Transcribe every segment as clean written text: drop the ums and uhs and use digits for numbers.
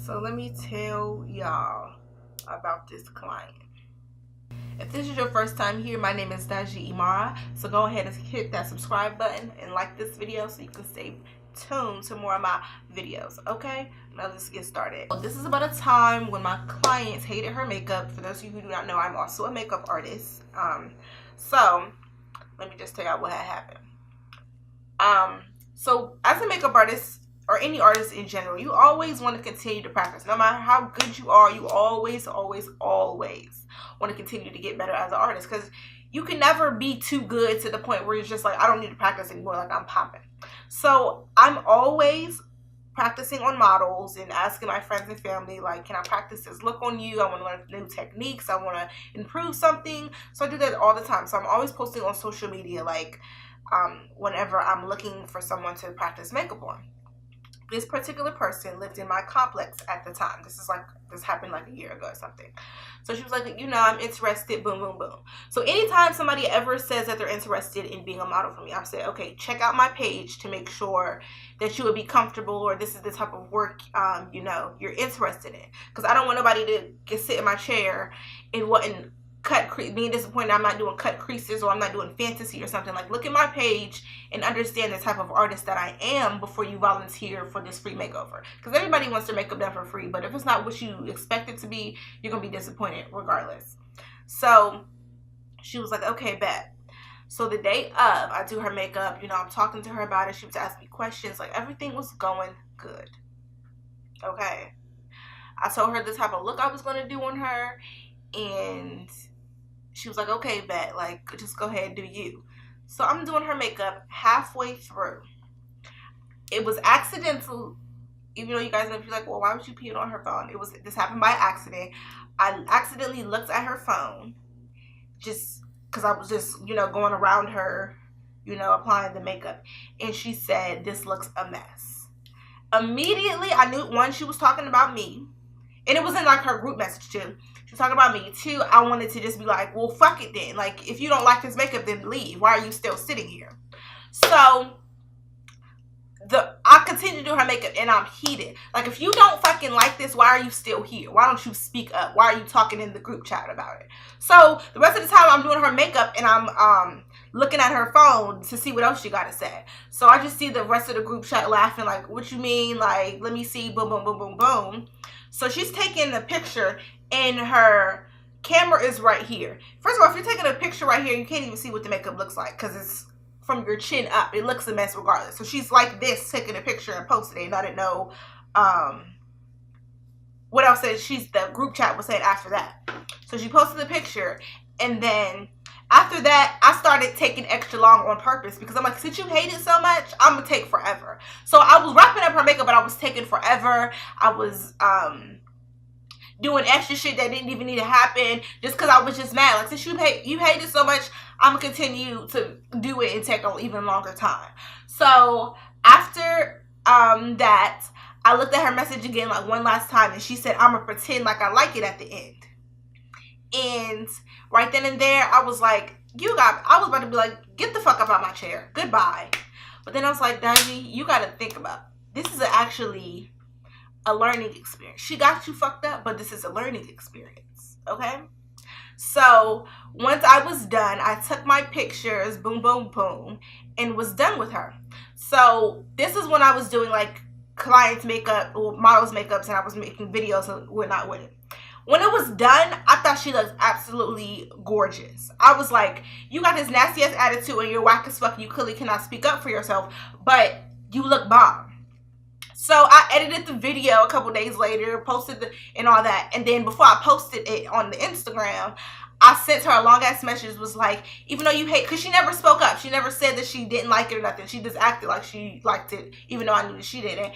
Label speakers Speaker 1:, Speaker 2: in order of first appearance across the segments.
Speaker 1: So let me tell y'all about this client. If this is your first time here, my name is Daji Imara. So go ahead and hit that subscribe button and like this video so you can stay tuned to more of my videos. Okay, now let's get started. This is about a time when my clients hated her makeup. For those of you who do not know, I'm also a makeup artist. So let me just tell y'all what had happened. So as a makeup artist, or any artist in general, you always want to continue to practice. No matter how good you are, you always want to continue to get better as an artist, because you can never be too good to the point where it's just like, I don't need to practice anymore, like I'm popping. So I'm always practicing on models and asking my friends and family, like, can I practice this look on you? I want to learn new techniques. I want to improve something. So I do that all the time. So I'm always posting on social media, like, whenever I'm looking for someone to practice makeup on. This particular person lived in my complex at the time. This happened like a year ago or something. So she was like, you know, I'm interested, boom, boom, boom. So anytime somebody ever says that they're interested in being a model for me, I say, okay, check out my page to make sure that you would be comfortable, or this is the type of work, you know, you're interested in. Because I don't want nobody to sit in my chair and being disappointed I'm not doing cut creases, or I'm not doing fantasy or something. Like, look at my page and understand the type of artist that I am before you volunteer for this free makeover. Because everybody wants their makeup done for free, but if it's not what you expect it to be, you're gonna be disappointed regardless. So she was like, okay, bet. So the day of, I do her makeup, you know, I'm talking to her about it. She was asking me questions, like everything was going good. Okay, I told her the type of look I was going to do on her, and she was like, okay, bet, like, just go ahead and do you. So I'm doing her makeup. Halfway through, it was accidental. Even though you guys know, you're like, well, why would you pee on her phone? This happened by accident. I accidentally looked at her phone, just because I was just, you know, going around her, you know, applying the makeup. And she said, this looks a mess. Immediately, I knew, one, she was talking about me. And it was in, like, her group message, too. She was talking about me. Two, I wanted to just be like, well, fuck it then. Like, if you don't like this makeup, then leave. Why are you still sitting here? So, I continue to do her makeup, and I'm heated. Like, if you don't fucking like this, why are you still here? Why don't you speak up? Why are you talking in the group chat about it? So, the rest of the time, I'm doing her makeup, and I'm looking at her phone to see what else she got to say. So, I just see the rest of the group chat laughing, like, what you mean? Like, let me see, boom, boom, boom, boom, boom. So, she's taking a picture, and her camera is right here. First of all, if you're taking a picture right here, you can't even see what the makeup looks like, because it's from your chin up. It looks a mess regardless. So she's like this, taking a picture and posting it, and I didn't know what else the group chat was saying after that. So she posted the picture, and then after that, I started taking extra long on purpose, because I'm like, since you hate it so much, I'm gonna take forever. So I was wrapping up her makeup, but I was taking forever. I was doing extra shit that didn't even need to happen, just because I was just mad. Like, since you hate it so much, I'm gonna continue to do it and take an even longer time. So after that, I looked at her message again, like, one last time, and she said, I'm gonna pretend like I like it at the end. And right then and there, I was like, I was about to be like, get the fuck up out my chair, goodbye. But then I was like, Daji, you gotta think about, this is actually a learning experience. She got you fucked up, but this is a learning experience, okay? So once I was done, I took my pictures, boom, boom, boom, and was done with her. So this is when I was doing, like, clients' makeup or models' makeups, and I was making videos and whatnot with it. When it was done, I thought she looked absolutely gorgeous. I was like, you got this nasty ass attitude and you're whack as fuck, you clearly cannot speak up for yourself, but you look bomb. So I edited the video a couple days later, posted and all that. And then before I posted it on the Instagram, I sent her a long ass message, was like, even though you hate, because she never spoke up. She never said that she didn't like it or nothing. She just acted like she liked it, even though I knew that she didn't.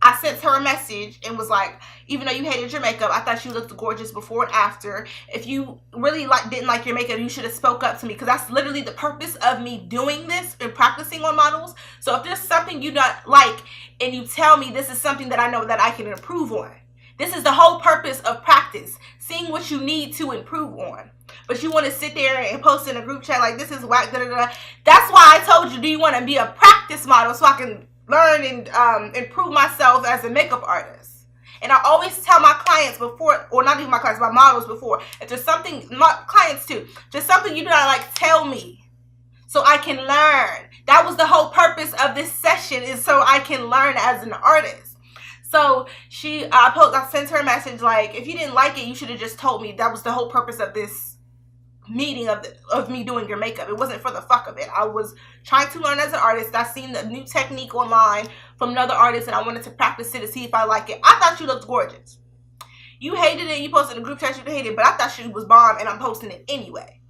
Speaker 1: I sent her a message and was like, even though you hated your makeup, I thought you looked gorgeous before and after. If you really didn't like your makeup, you should have spoke up to me, because that's literally the purpose of me doing this and practicing on models. So if there's something you don't like and you tell me this is something that I know that I can improve on, this is the whole purpose of practice, seeing what you need to improve on. But you want to sit there and post in a group chat like, this is whack, da da da. That's why I told you, do you want to be a practice model so I can learn and improve myself as a makeup artist? And I always tell my clients before, or not even my clients, my models before, if there's something, my clients too, just something you do not like, tell me so I can learn. That was the whole purpose of this session, is so I can learn as an artist. So I sent her a message like, if you didn't like it, you should have just told me. That was the whole purpose of this meeting of me doing your makeup. It wasn't for the fuck of it. I was trying to learn as an artist. I seen the new technique online from another artist, and I wanted to practice it to see if I like it. I thought you looked gorgeous. You hated it. You posted in a group chat you hated it, but I thought she was bomb, and I'm posting it anyway.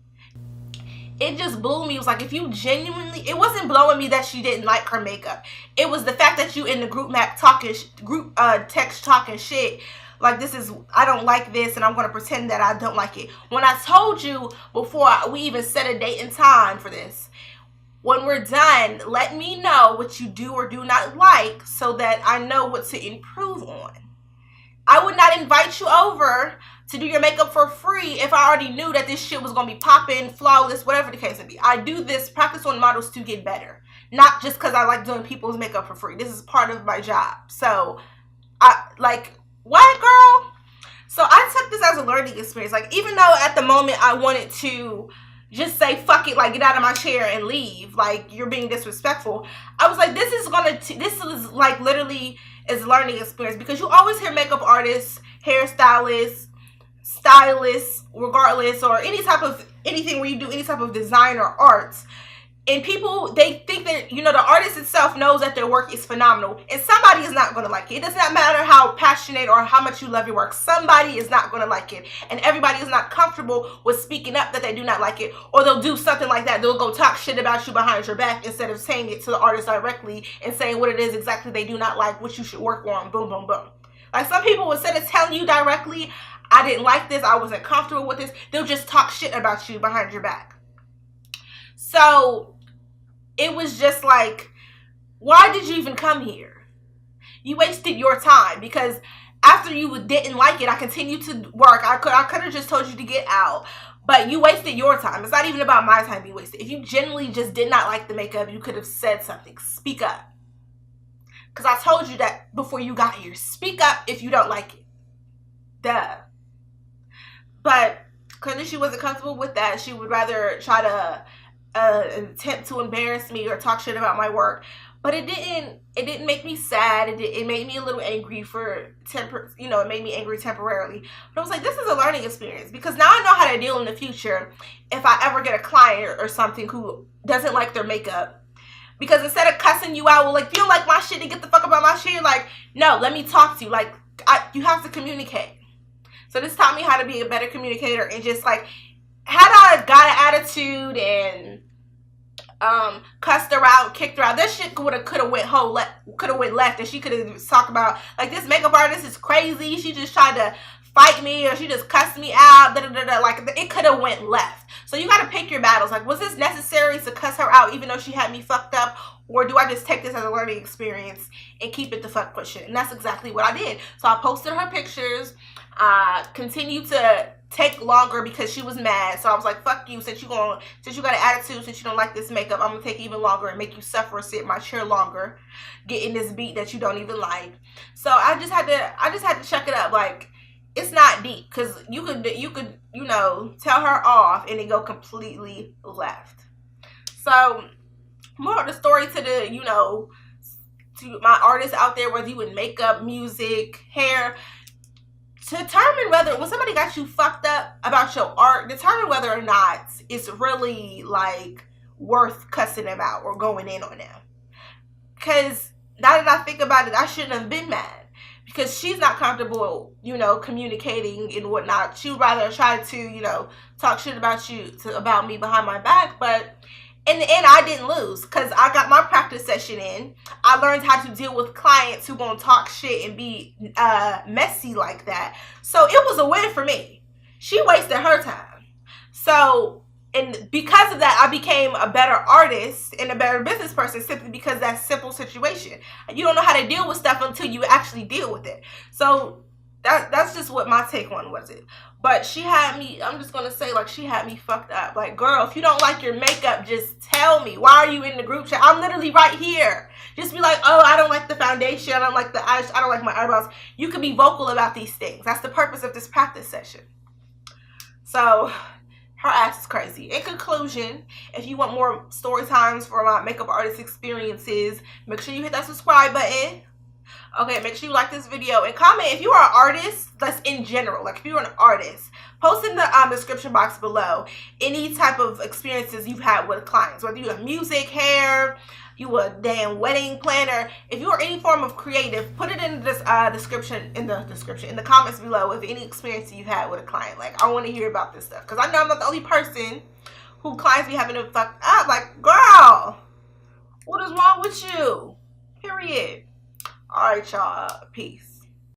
Speaker 1: It just blew me. It was like, if you genuinely, it wasn't blowing me that she didn't like her makeup. It was the fact that you in the group text talking shit. Like, I don't like this, and I'm going to pretend that I don't like it. When I told you before we even set a date and time for this, when we're done, let me know what you do or do not like so that I know what to improve on. I would not invite you over to do your makeup for free if I already knew that this shit was going to be popping, flawless, whatever the case may be. I do this, practice on models to get better. Not just because I like doing people's makeup for free. This is part of my job. So, what, girl? So I took this as a learning experience. Like, even though at the moment I wanted to just say, fuck it, like, get out of my chair and leave, like, you're being disrespectful, I was like, this is like literally is a learning experience, because you always hear makeup artists, hairstylists, stylists, regardless, or anything where you do any type of design or arts. And people, they think that, the artist itself knows that their work is phenomenal. And somebody is not going to like it. It does not matter how passionate or how much you love your work. Somebody is not going to like it. And everybody is not comfortable with speaking up that they do not like it. Or they'll do something like that. They'll go talk shit about you behind your back instead of saying it to the artist directly and saying what it is exactly they do not like, what you should work on. Boom, boom, boom. Like, some people, instead of telling you directly, I didn't like this, I wasn't comfortable with this, they'll just talk shit about you behind your back. So it was just like, why did you even come here? You wasted your time, because after you didn't like it, I continued to work. I could have just told you to get out, but you wasted your time. It's not even about my time being wasted. If you genuinely just did not like the makeup, you could have said something. Speak up. Because I told you that before you got here. Speak up if you don't like it. Duh. But clearly she wasn't comfortable with that. She would rather try to attempt to embarrass me or talk shit about my work. But it didn't make me sad. It made me a little angry it made me angry temporarily. But I was like, this is a learning experience, because now I know how to deal in the future if I ever get a client or something who doesn't like their makeup. Because instead of cussing you out, well, like, if you don't like my shit, then get the fuck about my shit. Like, no, let me talk to you. Like, you have to communicate. So this taught me how to be a better communicator, and just like, had I got an attitude and cussed her out, kicked her out, that shit could have went left, and she could have talked about, like, this makeup artist is crazy, she just tried to fight me, or she just cussed me out, like, it could have went left. So you got to pick your battles. Like, was this necessary to cuss her out even though she had me fucked up, or do I just take this as a learning experience and keep it the fuck pushing? And that's exactly what I did. So I posted her pictures, continued to take longer because she was mad. So I was like, fuck you, since you got an attitude, since you don't like this makeup, I'm gonna take even longer and make you suffer, sit in my chair longer, getting this beat that you don't even like. So I just had to check it up. Like, it's not deep, because you could tell her off and it go completely left. So more of the story to to my artists out there, whether you in makeup, music, hair, to determine whether, when somebody got you fucked up about your art, determine whether or not it's really, like, worth cussing them out or going in on them. Because now that I think about it, I shouldn't have been mad. Because she's not comfortable, communicating and whatnot. She would rather try to, talk shit about me behind my back. But in the end, I didn't lose, because I got my practice session in. I learned how to deal with clients who gonna talk shit and be messy like that. So it was a win for me. She wasted her time. So, and because of that, I became a better artist and a better business person, simply because of that simple situation. You don't know how to deal with stuff until you actually deal with it. So That's just what my take on was it. But she had me, I'm just gonna say, like, she had me fucked up. Like, girl, if you don't like your makeup, just tell me. Why are you in the group chat? I'm literally right here. Just be like, oh, I don't like the foundation, I don't like the eyes, I don't like my eyebrows. You can be vocal about these things. That's the purpose of this practice session. So her ass is crazy. In conclusion, if you want more story times for my makeup artist experiences, make sure you hit that subscribe button. Okay, make sure you like this video and comment if you are an artist. That's in general. Like, if you're an artist, post in the description box below any type of experiences you've had with clients. Whether you have music, hair, you a damn wedding planner. If you are any form of creative, put it in this in the comments below with any experience you've had with a client. Like, I want to hear about this stuff because I know I'm not the only person who clients be having to fuck up. Like, girl, what is wrong with you? Period. All right, y'all. Peace.